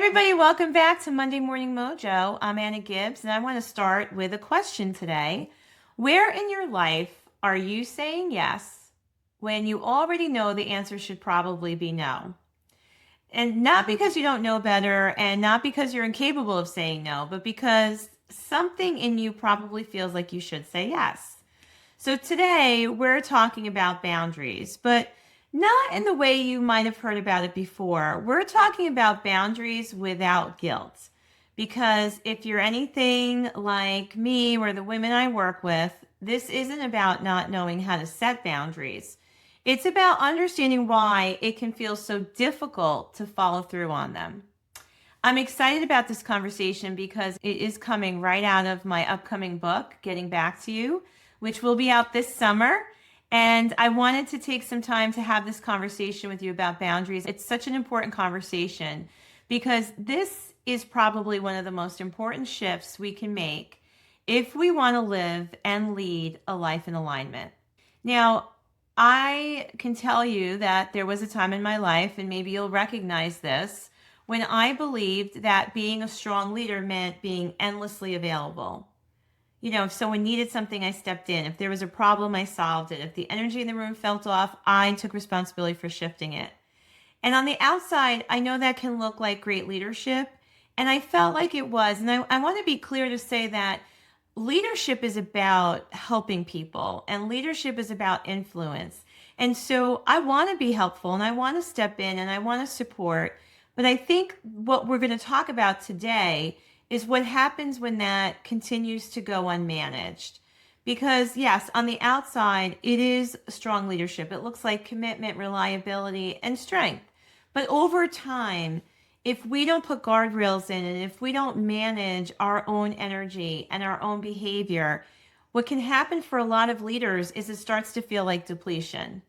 everybody, welcome back to Monday Morning Mojo. I'm Anna Gibbs, and I want to start with a question today. Where in your life are you saying yes when you already know the answer should probably be no? And not because you don't know better and not because you're incapable of saying no, but because something in you probably feels like you should say yes. So today we're talking about boundaries, but not in the way you might have heard about it before. We're talking about boundaries without guilt. Because if you're anything like me or the women I work with, this isn't about not knowing how to set boundaries. It's about understanding why it can feel so difficult to follow through on them. I'm excited about this conversation because it is coming right out of my upcoming book, Getting Back to You, which will be out this summer. And I wanted to take some time to have this conversation with you about boundaries. It's such an important conversation because this is probably one of the most important shifts we can make if we want to live and lead a life in alignment. Now, I can tell you that there was a time in my life, and maybe you'll recognize this, when I believed that being a strong leader meant being endlessly available. You know, if someone needed something, I stepped in. If there was a problem, I solved it. If the energy in the room felt off, I took responsibility for shifting it. And on the outside, I know that can look like great leadership. And I felt like it was. And I want to be clear to say that leadership is about helping people and leadership is about influence. And so I want to be helpful and I want to step in and I want to support. But I think what we're going to talk about today is what happens when that continues to go unmanaged. Because yes, on the outside, it is strong leadership. It looks like commitment, reliability, and strength. But over time, if we don't put guardrails in and if we don't manage our own energy and our own behavior, what can happen for a lot of leaders is it starts to feel like depletion.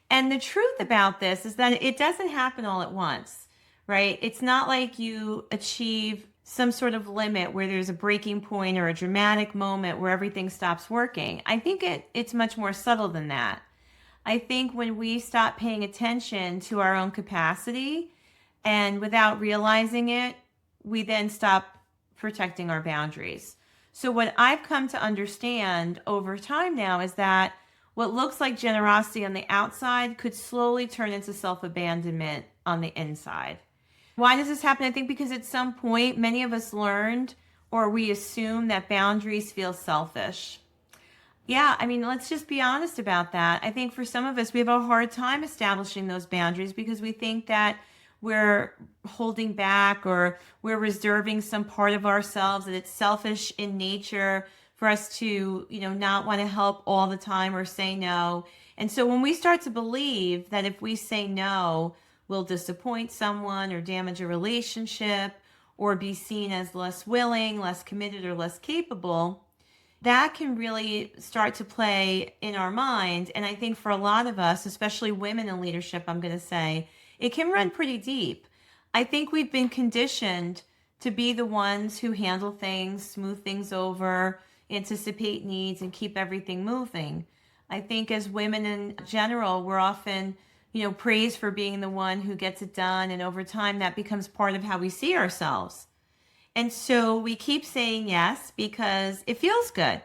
And the truth about this is that it doesn't happen all at once, right? It's not like you achieve some sort of limit where there's a breaking point or a dramatic moment where everything stops working. I think it's much more subtle than that. I think when we stop paying attention to our own capacity and without realizing it, we then stop protecting our boundaries. So what I've come to understand over time now is that what looks like generosity on the outside could slowly turn into self-abandonment on the inside. Why does this happen? I think because at some point, many of us learned or we assume that boundaries feel selfish. Yeah, I mean, let's just be honest about that. I think for some of us, we have a hard time establishing those boundaries because we think that we're holding back or we're reserving some part of ourselves, that it's selfish in nature for us to, not want to help all the time or say no. And so when we start to believe that if we say no, we'll disappoint someone or damage a relationship or be seen as less willing, less committed, or less capable, that can really start to play in our mind. And I think for a lot of us, especially women in leadership, I'm going to say, it can run pretty deep. I think we've been conditioned to be the ones who handle things, smooth things over, anticipate needs, and keep everything moving. I think as women in general, we're often praised for being the one who gets it done. And over time, that becomes part of how we see ourselves. And so we keep saying yes because it feels good.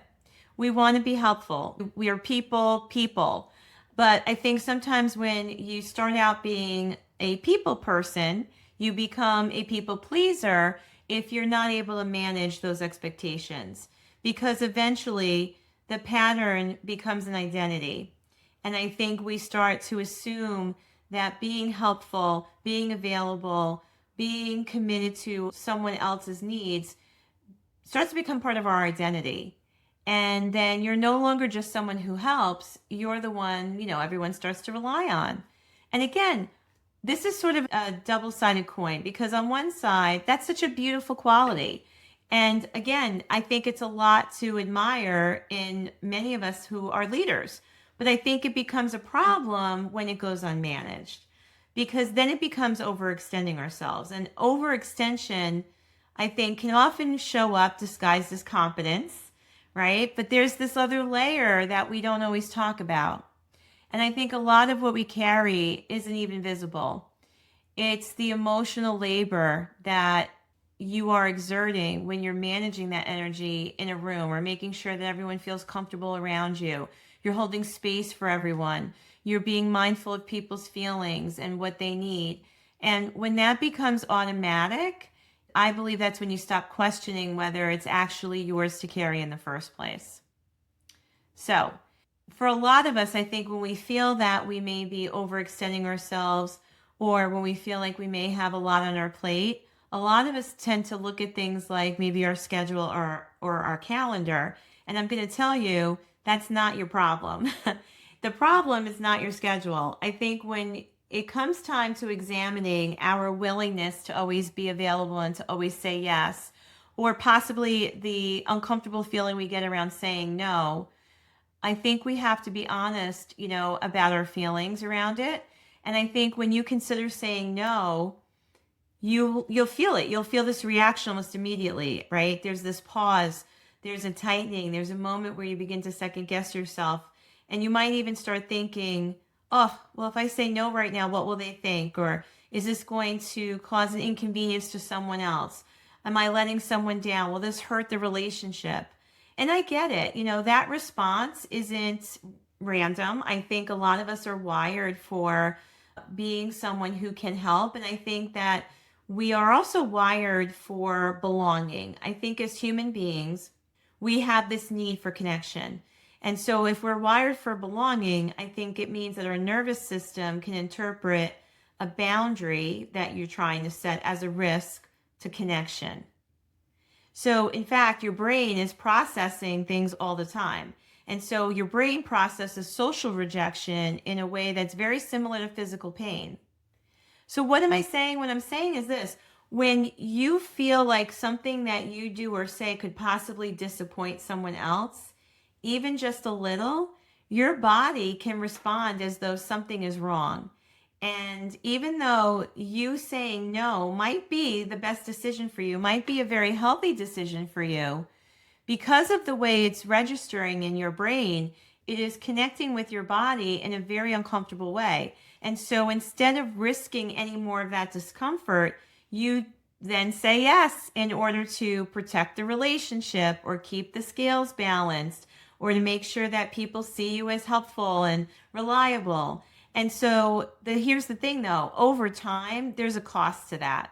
We want to be helpful. We are people. But I think sometimes when you start out being a people person, you become a people pleaser if you're not able to manage those expectations. Because eventually the pattern becomes an identity. And I think we start to assume that being helpful, being available, being committed to someone else's needs starts to become part of our identity. And then you're no longer just someone who helps. You're the one, everyone starts to rely on. And again, this is sort of a double-sided coin because on one side, that's such a beautiful quality. And again, I think it's a lot to admire in many of us who are leaders. But I think it becomes a problem when it goes unmanaged because then it becomes overextending ourselves. And overextension, I think, can often show up disguised as competence, right? But there's this other layer that we don't always talk about. And I think a lot of what we carry isn't even visible. It's the emotional labor that you are exerting when you're managing that energy in a room or making sure that everyone feels comfortable around you. You're holding space for everyone. You're being mindful of people's feelings and what they need. And when that becomes automatic, I believe that's when you stop questioning whether it's actually yours to carry in the first place. So, for a lot of us, I think when we feel that we may be overextending ourselves or when we feel like we may have a lot on our plate, a lot of us tend to look at things like maybe our schedule or our calendar. And I'm going to tell you, that's not your problem. The problem is not your schedule. I think when it comes time to examining our willingness to always be available and to always say yes, or possibly the uncomfortable feeling we get around saying no, I think we have to be honest, about our feelings around it. And I think when you consider saying no, you'll feel it. You'll feel this reaction almost immediately, right? There's this pause, there's a tightening, there's a moment where you begin to second guess yourself. And you might even start thinking, oh, well, if I say no right now, what will they think? Or is this going to cause an inconvenience to someone else? Am I letting someone down? Will this hurt the relationship? And I get it. That response isn't random. I think a lot of us are wired for being someone who can help. And I think that we are also wired for belonging. I think as human beings, we have this need for connection. And so if we're wired for belonging, I think it means that our nervous system can interpret a boundary that you're trying to set as a risk to connection. So in fact, your brain is processing things all the time. And so your brain processes social rejection in a way that's very similar to physical pain. So what am I saying? What I'm saying is this: when you feel like something that you do or say could possibly disappoint someone else, even just a little, your body can respond as though something is wrong. And even though you saying no might be the best decision for you, might be a very healthy decision for you, because of the way it's registering in your brain, it is connecting with your body in a very uncomfortable way. And so instead of risking any more of that discomfort, you then say yes in order to protect the relationship or keep the scales balanced or to make sure that people see you as helpful and reliable. And so here's the thing though, over time, there's a cost to that.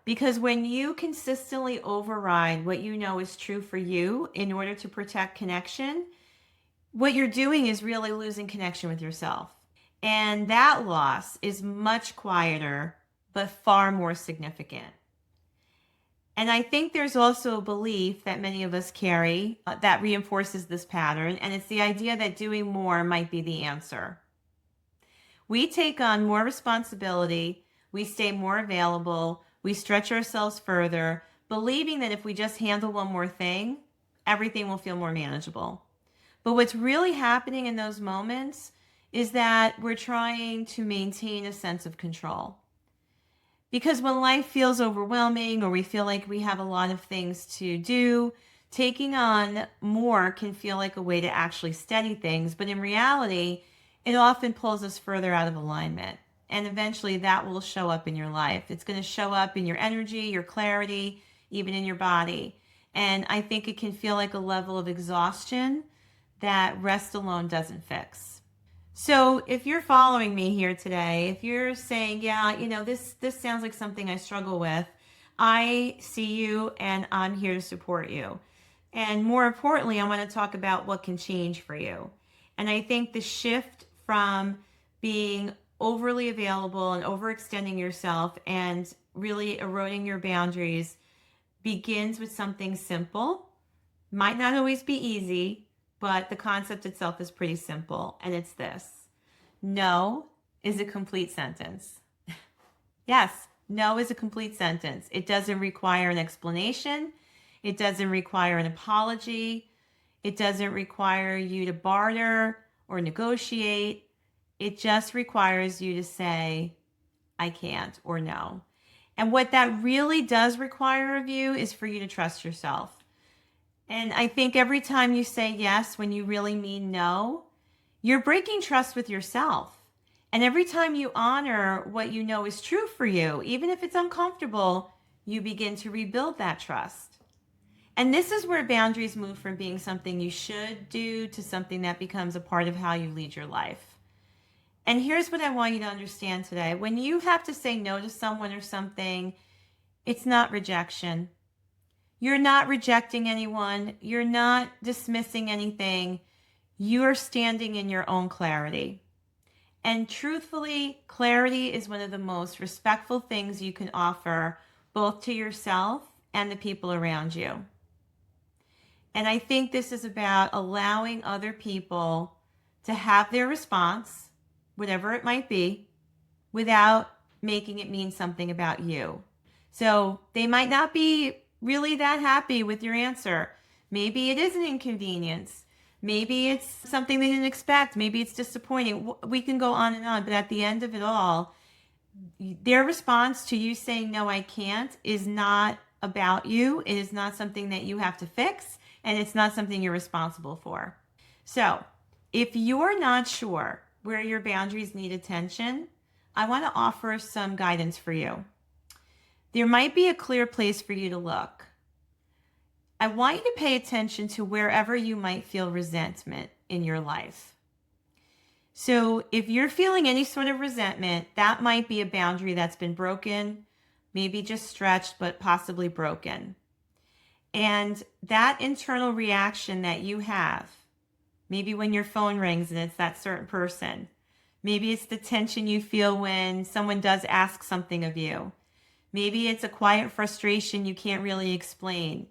Because when you consistently override what you know is true for you in order to protect connection, what you're doing is really losing connection with yourself. And that loss is much quieter, but far more significant. And I think there's also a belief that many of us carry that reinforces this pattern. And it's the idea that doing more might be the answer. We take on more responsibility, we stay more available, we stretch ourselves further, believing that if we just handle one more thing, everything will feel more manageable. But what's really happening in those moments is that we're trying to maintain a sense of control. Because when life feels overwhelming or we feel like we have a lot of things to do, taking on more can feel like a way to actually steady things. But in reality, it often pulls us further out of alignment. And eventually that will show up in your life. It's going to show up in your energy, your clarity, even in your body. And I think it can feel like a level of exhaustion that rest alone doesn't fix. So if you're following me here today, if you're saying, yeah, this sounds like something I struggle with, I see you and I'm here to support you. And more importantly, I want to talk about what can change for you. And I think the shift from being overly available and overextending yourself and really eroding your boundaries begins with something simple. Might not always be easy, but the concept itself is pretty simple. And it's this: no is a complete sentence. Yes, no is a complete sentence. It doesn't require an explanation. It doesn't require an apology. It doesn't require you to barter or negotiate. It just requires you to say, I can't, or no. And what that really does require of you is for you to trust yourself. And I think every time you say yes when you really mean no, you're breaking trust with yourself. And every time you honor what you know is true for you, even if it's uncomfortable, you begin to rebuild that trust. And this is where boundaries move from being something you should do to something that becomes a part of how you lead your life. And here's what I want you to understand today. When you have to say no to someone or something, it's not rejection. You're not rejecting anyone. You're not dismissing anything. You're standing in your own clarity. And truthfully, clarity is one of the most respectful things you can offer both to yourself and the people around you. And I think this is about allowing other people to have their response, whatever it might be, without making it mean something about you. So they might not be really that happy with your answer. Maybe it is an inconvenience. Maybe it's something they didn't expect. Maybe it's disappointing. We can go on and on, but at the end of it all, their response to you saying, no, I can't, is not about you. It is not something that you have to fix, and it's not something you're responsible for. So if you're not sure where your boundaries need attention, I want to offer some guidance for you. There might be a clear place for you to look. I want you to pay attention to wherever you might feel resentment in your life. So if you're feeling any sort of resentment, that might be a boundary that's been broken, maybe just stretched, but possibly broken. And that internal reaction that you have, maybe when your phone rings and it's that certain person, maybe it's the tension you feel when someone does ask something of you. Maybe it's a quiet frustration you can't really explain.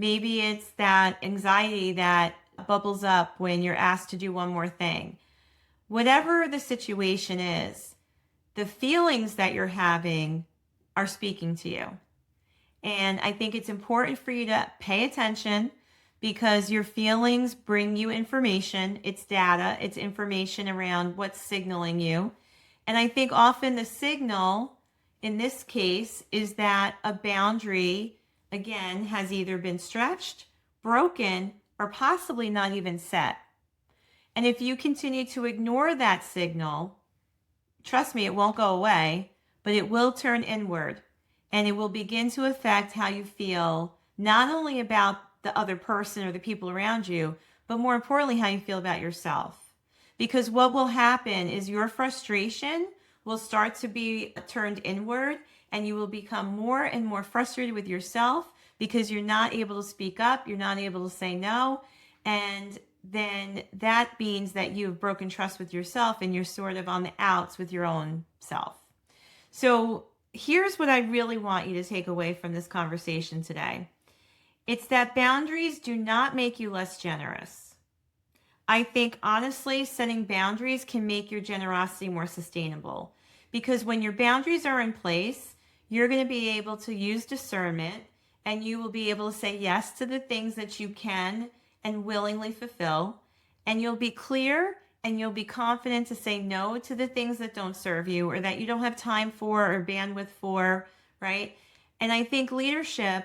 Maybe it's that anxiety that bubbles up when you're asked to do one more thing. Whatever the situation is, the feelings that you're having are speaking to you. And I think it's important for you to pay attention because your feelings bring you information. It's data, it's information around what's signaling you. And I think often the signal in this case is that a boundary, again, has either been stretched, broken, or possibly not even set. And if you continue to ignore that signal, trust me, it won't go away, but it will turn inward and it will begin to affect how you feel, not only about the other person or the people around you, but more importantly, how you feel about yourself. Because what will happen is your frustration will start to be turned inward and you will become more and more frustrated with yourself because you're not able to speak up, you're not able to say no, and then that means that you've broken trust with yourself and you're sort of on the outs with your own self. So here's what I really want you to take away from this conversation today. It's that boundaries do not make you less generous. I think honestly, setting boundaries can make your generosity more sustainable because when your boundaries are in place, you're going to be able to use discernment and you will be able to say yes to the things that you can and willingly fulfill. And you'll be clear and you'll be confident to say no to the things that don't serve you or that you don't have time for or bandwidth for, right? And I think leadership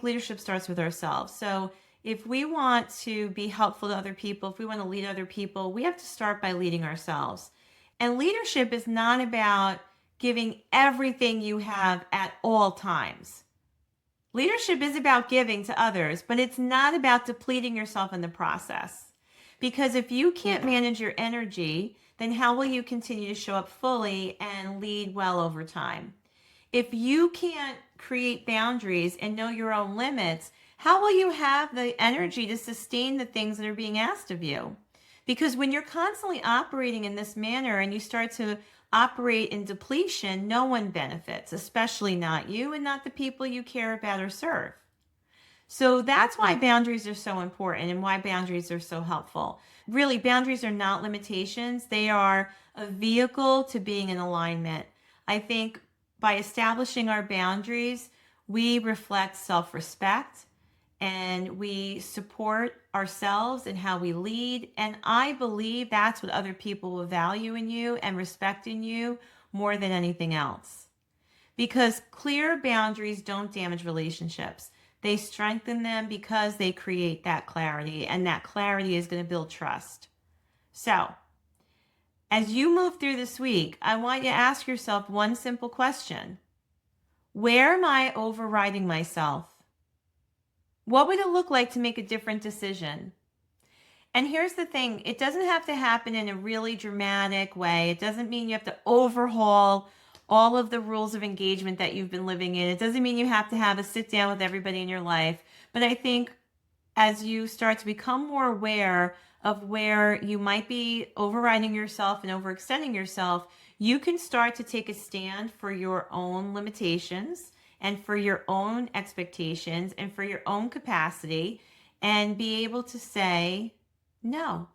leadership starts with ourselves. So if we want to be helpful to other people, if we want to lead other people, we have to start by leading ourselves. And leadership is not about giving everything you have at all times. Leadership is about giving to others, but it's not about depleting yourself in the process. Because if you can't manage your energy, then how will you continue to show up fully and lead well over time? If you can't create boundaries and know your own limits, how will you have the energy to sustain the things that are being asked of you? Because when you're constantly operating in this manner and you start to operate in depletion, no one benefits, especially not you and not the people you care about or serve. So that's why boundaries are so important and why boundaries are so helpful. Really, boundaries are not limitations. They are a vehicle to being in alignment. I think by establishing our boundaries, we reflect self-respect and we support ourselves in how we lead. And I believe that's what other people will value in you and respect in you more than anything else. Because clear boundaries don't damage relationships. They strengthen them because they create that clarity, and that clarity is going to build trust. So As you move through this week, I want you to ask yourself one simple question. Where am I overriding myself? What would it look like to make a different decision? And here's the thing, it doesn't have to happen in a really dramatic way. It doesn't mean you have to overhaul all of the rules of engagement that you've been living in. It doesn't mean you have to have a sit down with everybody in your life. But I think as you start to become more aware of where you might be overriding yourself and overextending yourself, you can start to take a stand for your own limitations and for your own expectations and for your own capacity and be able to say no.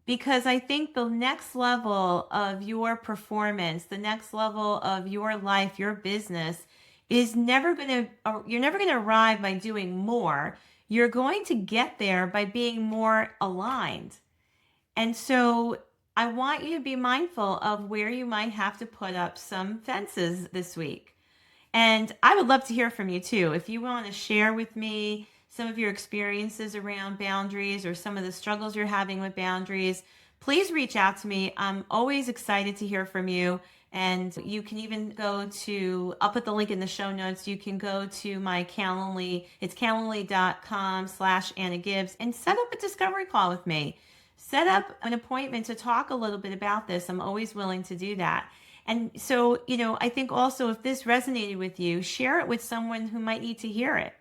Because I think the next level of your performance, the next level of your life, your business is never going to, you're never going to arrive by doing more. You're going to get there by being more aligned. And so I want you to be mindful of where you might have to put up some fences this week. And I would love to hear from you too. If you want to share with me some of your experiences around boundaries or some of the struggles you're having with boundaries, please reach out to me. I'm always excited to hear from you. And you can even go to, I'll put the link in the show notes. You can go to my Calendly. It's calendly.com/Anna Gibbs and set up a discovery call with me. Set up an appointment to talk a little bit about this. I'm always willing to do that. And so, I think also if this resonated with you, share it with someone who might need to hear it.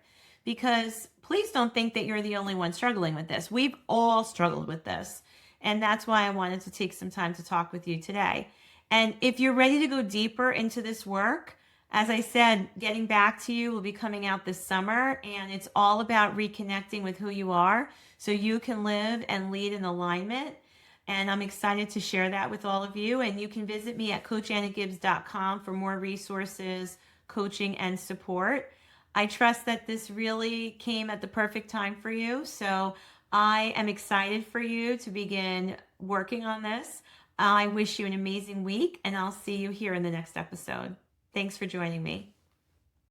Because please don't think that you're the only one struggling with this. We've all struggled with this. And that's why I wanted to take some time to talk with you today. And if you're ready to go deeper into this work, as I said, Getting Back to You will be coming out this summer, and it's all about reconnecting with who you are so you can live and lead in alignment. And I'm excited to share that with all of you. And you can visit me at coachannagibbs.com for more resources, coaching, and support. I trust that this really came at the perfect time for you. So I am excited for you to begin working on this. I wish you an amazing week, and I'll see you here in the next episode. Thanks for joining me.